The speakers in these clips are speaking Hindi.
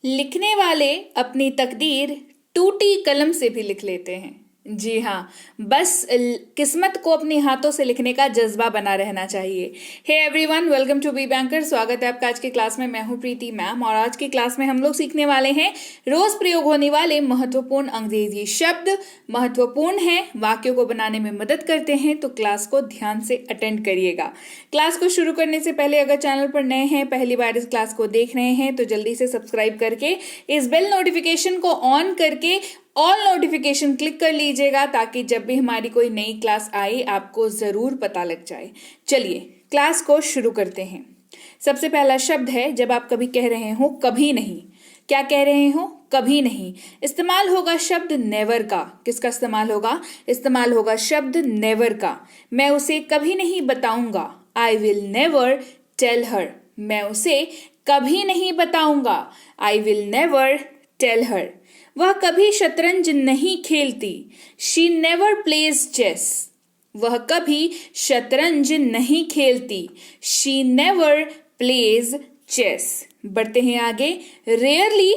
लिखने वाले अपनी तकदीर टूटी कलम से भी लिख लेते हैं। जी हाँ, बस किस्मत को अपने हाथों से लिखने का जज्बा बना रहना चाहिए। Hey everyone, welcome to be banker. स्वागत है आपका आज की क्लास में। मैं हूँ प्रीति मैम और आज की क्लास में हम लोग सीखने वाले हैं रोज प्रयोग होने वाले महत्वपूर्ण अंग्रेजी शब्द। महत्वपूर्ण हैं, वाक्यों को बनाने में मदद करते हैं, तो क्लास को ध्यान से अटेंड करिएगा। क्लास को शुरू करने से पहले अगर चैनल पर नए हैं, पहली बार इस क्लास को देख रहे हैं, तो जल्दी से सब्सक्राइब करके इस बेल नोटिफिकेशन को ऑन करके ऑल नोटिफिकेशन क्लिक कर लीजिएगा, ताकि जब भी हमारी कोई नई क्लास आए आपको जरूर पता लग जाए। चलिए क्लास को शुरू करते हैं। सबसे पहला शब्द है, जब आप कभी कह रहे हो कभी नहीं। क्या कह रहे हो? कभी नहीं। इस्तेमाल होगा शब्द नेवर का। किसका इस्तेमाल होगा? इस्तेमाल होगा शब्द नेवर का। मैं उसे कभी नहीं बताऊंगा। I will never tell her. मैं उसे कभी नहीं बताऊंगा। I will never tell her. वह कभी शतरंज नहीं खेलती। She never plays chess. वह कभी शतरंज नहीं खेलती। She never plays chess. बढ़ते हैं आगे। रेयरली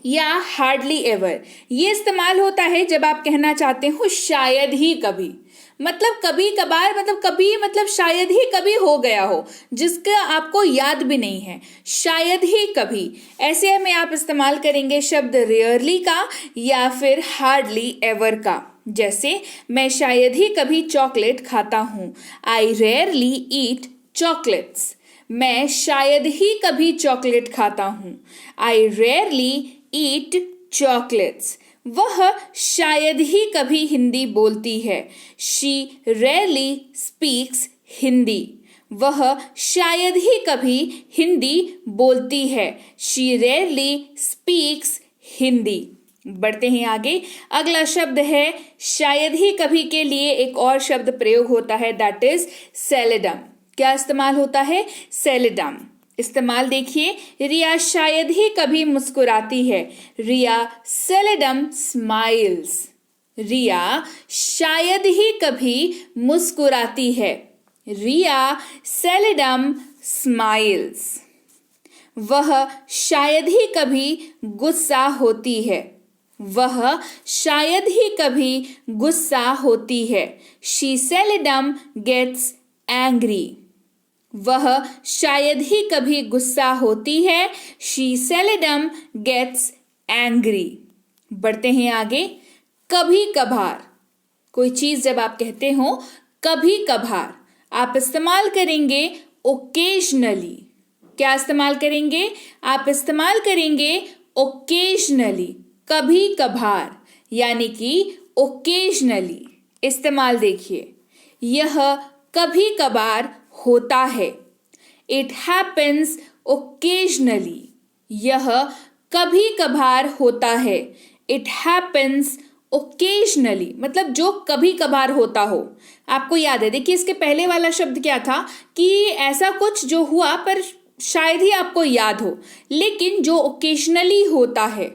या हार्डली एवर, ये इस्तेमाल होता है जब आप कहना चाहते हो शायद ही कभी। मतलब कभी कभार, मतलब कभी, मतलब शायद ही कभी हो गया हो जिसका आपको याद भी नहीं है। शायद ही कभी, ऐसे में आप इस्तेमाल करेंगे शब्द रेयरली का या फिर हार्डली एवर का। जैसे मैं शायद ही कभी चॉकलेट खाता हूँ। आई रेयरली ईट चॉकलेट्स। मैं शायद ही कभी चॉकलेट खाता हूँ। आई रेयरली ईट चॉकलेट्स। वह शायद ही कभी हिंदी बोलती है। She rarely speaks Hindi. वह शायद ही कभी हिंदी बोलती है। She rarely speaks Hindi. बढ़ते हैं आगे। अगला शब्द है, शायद ही कभी के लिए एक और शब्द प्रयोग होता है, दैट इज सेलेडम। क्या इस्तेमाल होता है? सेलेडम। इस्तेमाल देखिए। रिया शायद ही कभी मुस्कुराती है। रिया सेलेडम स्माइल्स। रिया शायद ही कभी मुस्कुराती है। रिया सेलेडम स्माइल्स। वह शायद ही कभी गुस्सा होती है। वह शायद ही कभी गुस्सा होती है। She seldom gets angry. वह शायद ही कभी गुस्सा होती है। She seldom gets angry. बढ़ते हैं आगे। कभी कभार, कोई चीज जब आप कहते हो कभी कभार, आप इस्तेमाल करेंगे ओकेजनली। क्या इस्तेमाल करेंगे? आप इस्तेमाल करेंगे ओकेजनली, कभी कभार, यानी कि ओकेजनली। इस्तेमाल देखिए। यह कभी कभार होता है। It happens occasionally. यह कभी कभार होता है। इट हैपन्स ओकेजनली, मतलब जो कभी कभार होता हो। आपको याद है, देखिए इसके पहले वाला शब्द क्या था कि ऐसा कुछ जो हुआ पर शायद ही आपको याद हो, लेकिन जो ओकेजनली होता है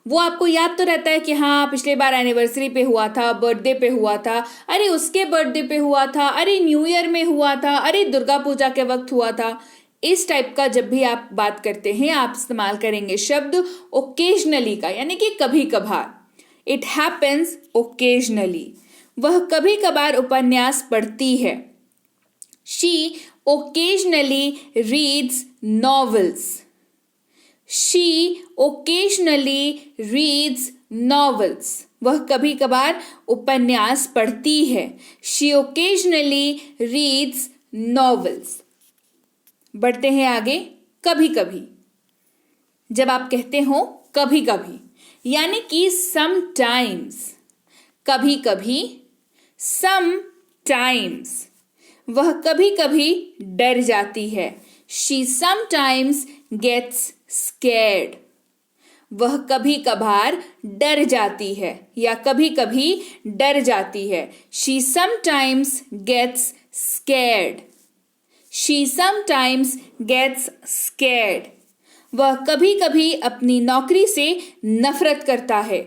वो आपको याद तो रहता है कि हाँ पिछले बार एनिवर्सरी पे हुआ था, बर्थडे पे हुआ था, अरे उसके बर्थडे पे हुआ था, अरे न्यू ईयर में हुआ था, अरे दुर्गा पूजा के वक्त हुआ था। इस टाइप का जब भी आप बात करते हैं आप इस्तेमाल करेंगे शब्द ओकेजनली का, यानी कि कभी कभार। It happens occasionally. वह कभी कभार उपन्यास पढ़ती है। She occasionally reads novels. She occasionally reads novels. वह कभी कभार उपन्यास पढ़ती है। She occasionally reads novels. बढ़ते हैं आगे। कभी कभी, जब आप कहते हो कभी कभी, यानी कि sometimes, कभी कभी, sometimes। वह कभी कभी डर जाती है। She sometimes gets scared. वह कभी कभार डर जाती है या कभी कभी डर जाती है। She sometimes gets scared. She sometimes gets scared. वह कभी कभी अपनी नौकरी से नफरत करता है।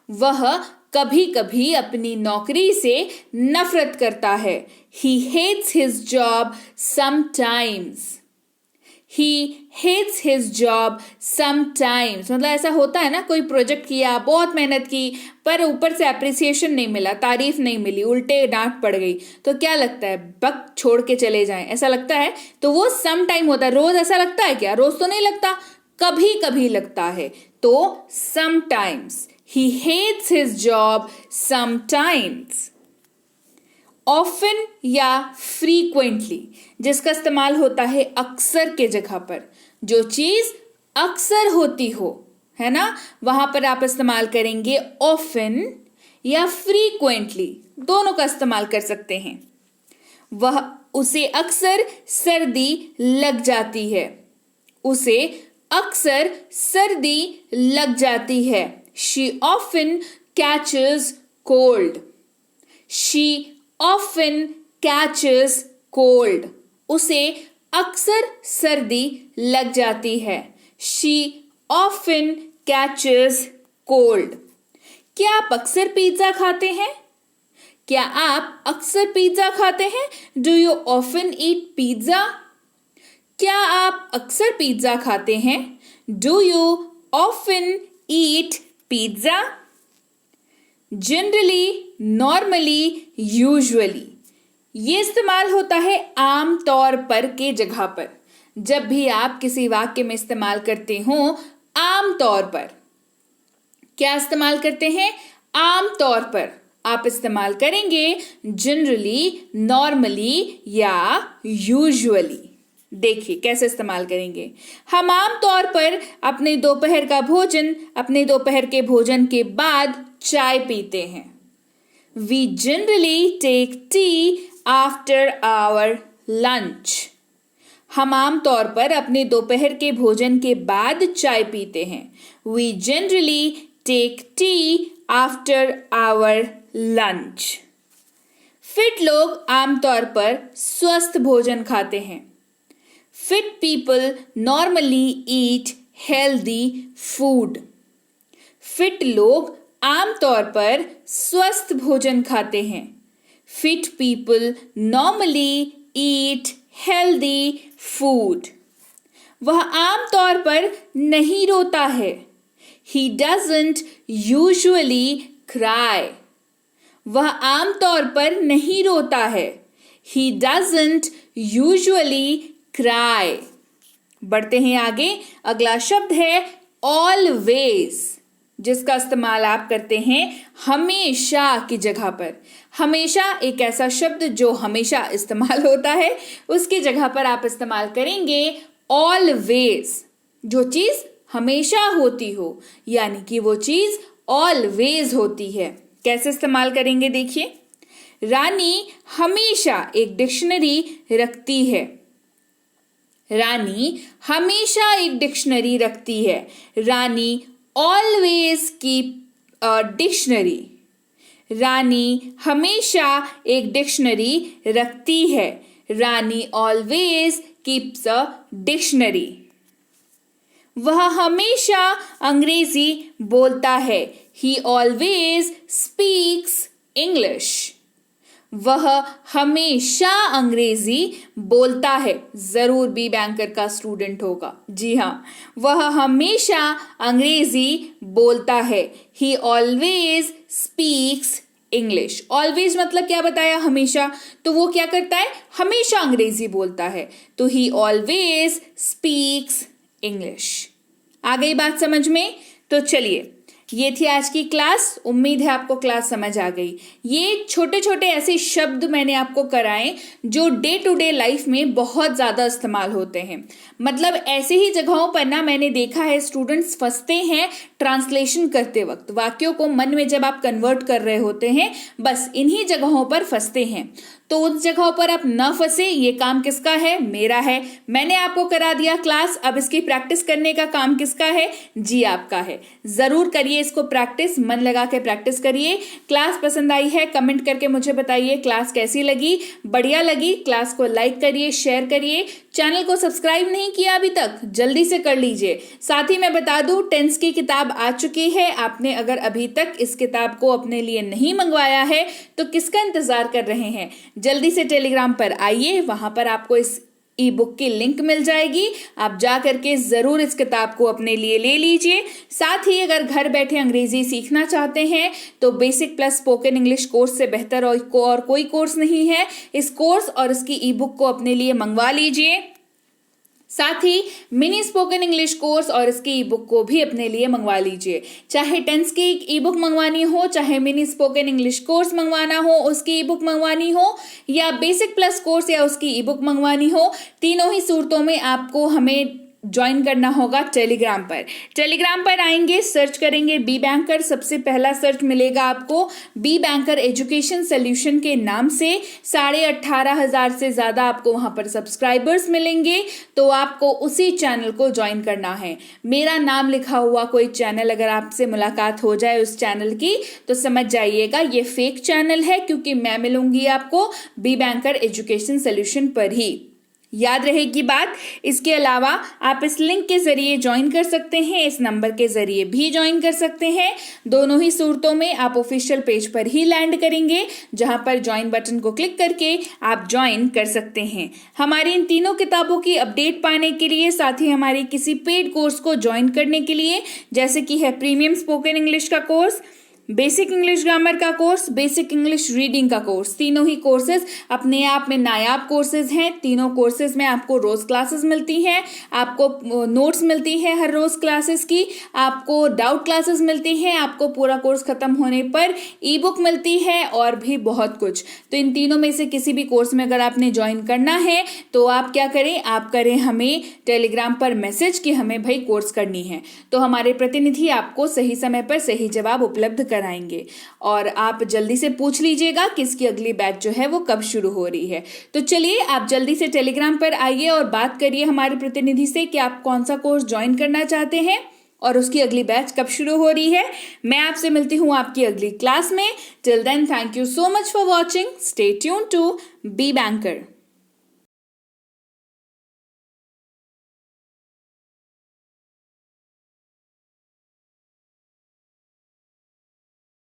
वह कभी कभी अपनी नौकरी से नफरत करता है। He hates his job sometimes. He hates his job sometimes, मतलब ऐसा होता है ना, कोई प्रोजेक्ट किया, बहुत मेहनत की, पर ऊपर से अप्रिसिएशन नहीं मिला, तारीफ नहीं मिली, उल्टे डांट पड़ गई, तो क्या लगता है, बक छोड़ के चले जाएं, ऐसा लगता है। तो वो सम टाइम होता है। रोज ऐसा लगता है क्या? रोज तो नहीं लगता, कभी कभी लगता है। तो sometimes, he hates his job sometimes. Often या फ्रीक्वेंटली, जिसका इस्तेमाल होता है अक्सर के जगह पर, जो चीज अक्सर होती हो, है ना, वहां पर आप इस्तेमाल करेंगे ऑफन या फ्रीक्वेंटली, दोनों का इस्तेमाल कर सकते हैं। वह उसे अक्सर सर्दी लग जाती है, उसे अक्सर सर्दी लग जाती है। She often catches cold, she often catches cold, उसे अक्सर सर्दी लग जाती है। She often catches cold। क्या आप अक्सर पिज्जा खाते हैं? क्या आप अक्सर पिज्जा खाते हैं? Do you often eat pizza? क्या आप अक्सर पिज्जा खाते हैं? Do you often eat pizza? Generally, normally, usually, ये इस्तेमाल होता है आम तौर पर के जगह पर। जब भी आप किसी वाक्य में इस्तेमाल करते हो आम तौर पर, क्या इस्तेमाल करते हैं? आम तौर पर आप इस्तेमाल करेंगे जनरली, नॉर्मली या यूजुअली। देखिए कैसे इस्तेमाल करेंगे। हम आम तौर पर अपने दोपहर का भोजन, अपने दोपहर के भोजन के बाद चाय पीते हैं। We generally take tea after our lunch। हम आम तौर पर अपने दोपहर के भोजन के बाद चाय पीते हैं। We generally take tea after our lunch। Fit लोग आम तौर पर स्वस्थ भोजन खाते हैं। Fit people normally eat healthy food। Fit लोग आम तौर पर स्वस्थ भोजन खाते हैं। Fit people normally eat healthy food। वह आम तौर पर नहीं रोता है। He doesn't usually cry। वह आम तौर पर नहीं रोता है। He doesn't usually cry। बढ़ते हैं आगे। अगला शब्द है always, जिसका इस्तेमाल आप करते हैं हमेशा की जगह पर। हमेशा एक ऐसा शब्द जो हमेशा इस्तेमाल होता है, उसकी जगह पर आप इस्तेमाल करेंगे always, जो चीज हमेशा होती हो, यानी कि वो चीज always होती है। कैसे इस्तेमाल करेंगे देखिए। रानी हमेशा एक डिक्शनरी रखती है। रानी हमेशा एक डिक्शनरी रखती है। रानी ऑलवेज कीप अ डिक्शनरी। रानी हमेशा एक डिक्शनरी रखती है। रानी ऑलवेज कीप्स अ डिक्शनरी। वह हमेशा अंग्रेजी बोलता है। ही ऑलवेज स्पीक्स इंग्लिश। वह हमेशा अंग्रेजी बोलता है। जरूर बी बैंकर का स्टूडेंट होगा। जी हाँ, वह हमेशा अंग्रेजी बोलता है। ही ऑलवेज स्पीक्स इंग्लिश। ऑलवेज मतलब क्या बताया? हमेशा। तो वो क्या करता है? हमेशा अंग्रेजी बोलता है। तो ही ऑलवेज स्पीक्स इंग्लिश। आ गई बात समझ में? तो चलिए, ये थी आज की क्लास। उम्मीद है आपको क्लास समझ आ गई। ये छोटे छोटे ऐसे शब्द मैंने आपको कराए जो डे टू डे लाइफ में बहुत ज़्यादा इस्तेमाल होते हैं। मतलब ऐसे ही जगहों पर ना मैंने देखा है स्टूडेंट्स फंसते हैं ट्रांसलेशन करते वक्त। वाक्यों को मन में जब आप कन्वर्ट कर रहे होते हैं, बस इन्हीं जगहों पर फंसते हैं। तो उस जगहों पर आप न फंसे। ये काम किसका है? मेरा है। मैंने आपको करा दिया क्लास। अब इसकी प्रैक्टिस करने का काम किसका है? जी आपका है। जरूर करिए इसको प्रैक्टिस, मन लगा के प्रैक्टिस करिए। क्लास पसंद आई है कमेंट करके मुझे बताइए क्लास कैसी लगी। बढ़िया लगी क्लास को लाइक करिए, शेयर करिए। चैनल को सब्सक्राइब नहीं किया अभी तक, जल्दी से कर लीजिए। साथ ही मैं बता दूं, टेंस की किताब आ चुकी है। आपने अगर अभी तक इस किताब को अपने लिए नहीं मंगवाया है तो किसका इंतजार कर रहे हैं? जल्दी से टेलीग्राम पर आइए, वहां पर आपको इस ई बुक की लिंक मिल जाएगी। आप जा करके ज़रूर इस किताब को अपने लिए ले लीजिए। साथ ही अगर घर बैठे अंग्रेजी सीखना चाहते हैं तो basic plus spoken English course से बेहतर और कोई कोर्स नहीं है। इस कोर्स और इसकी ई बुक को अपने लिए मंगवा लीजिए। साथ ही मिनी स्पोकन इंग्लिश कोर्स और इसकी ई बुक को भी अपने लिए मंगवा लीजिए। चाहे टेंस की ई बुक मंगवानी हो, चाहे मिनी स्पोकन इंग्लिश कोर्स मंगवाना हो, उसकी ई बुक मंगवानी हो, या बेसिक प्लस कोर्स या उसकी ई बुक मंगवानी हो, तीनों ही सूरतों में आपको हमें ज्वाइन करना होगा टेलीग्राम पर। टेलीग्राम पर आएंगे, सर्च करेंगे बी बैंकर, सबसे पहला सर्च मिलेगा आपको बी बैंकर एजुकेशन सोल्यूशन के नाम से। 18,500 से ज़्यादा आपको वहाँ पर सब्सक्राइबर्स मिलेंगे। तो आपको उसी चैनल को ज्वाइन करना है। मेरा नाम लिखा हुआ कोई चैनल अगर आपसे मुलाकात हो जाए उस चैनल की, तो समझ जाइएगा ये फेक चैनल है, क्योंकि मैं मिलूंगी आपको बी बैंकर एजुकेशन सोल्यूशन पर ही। याद रहेगी बात। इसके अलावा आप इस लिंक के जरिए ज्वाइन कर सकते हैं, इस नंबर के जरिए भी ज्वाइन कर सकते हैं। दोनों ही सूरतों में आप ऑफिशियल पेज पर ही लैंड करेंगे, जहां पर ज्वाइन बटन को क्लिक करके आप ज्वाइन कर सकते हैं। हमारी इन तीनों किताबों की अपडेट पाने के लिए, साथ ही हमारी किसी पेड कोर्स को ज्वाइन करने के लिए, जैसे कि है प्रीमियम स्पोकन इंग्लिश का कोर्स, बेसिक इंग्लिश ग्रामर का कोर्स, बेसिक इंग्लिश रीडिंग का कोर्स, तीनों ही कोर्सेज अपने आप में नायाब कोर्सेज हैं। तीनों कोर्सेज में आपको रोज क्लासेस मिलती हैं, आपको नोट्स मिलती है हर रोज क्लासेस की, आपको डाउट क्लासेस मिलती हैं, आपको पूरा कोर्स खत्म होने पर ई बुक मिलती है और भी बहुत कुछ। तो इन तीनों में से किसी भी कोर्स में अगर आपने ज्वाइन करना है तो आप क्या करें, आप करें हमें टेलीग्राम पर मैसेज कि हमें भाई कोर्स करनी है। तो हमारे प्रतिनिधि आपको सही समय पर सही जवाब उपलब्ध कराएंगे। और आप जल्दी से पूछ लीजिएगा कि इसकी अगली बैच जो है वो कब शुरू हो रही है। तो चलिए आप जल्दी से टेलीग्राम पर आइए और बात करिए हमारे प्रतिनिधि से कि आप कौन सा कोर्स ज्वाइन करना चाहते हैं और उसकी अगली बैच कब शुरू हो रही है। मैं आपसे मिलती हूँ आपकी अगली क्लास में। Till then, thank you so much for watching. Stay tuned to be banker.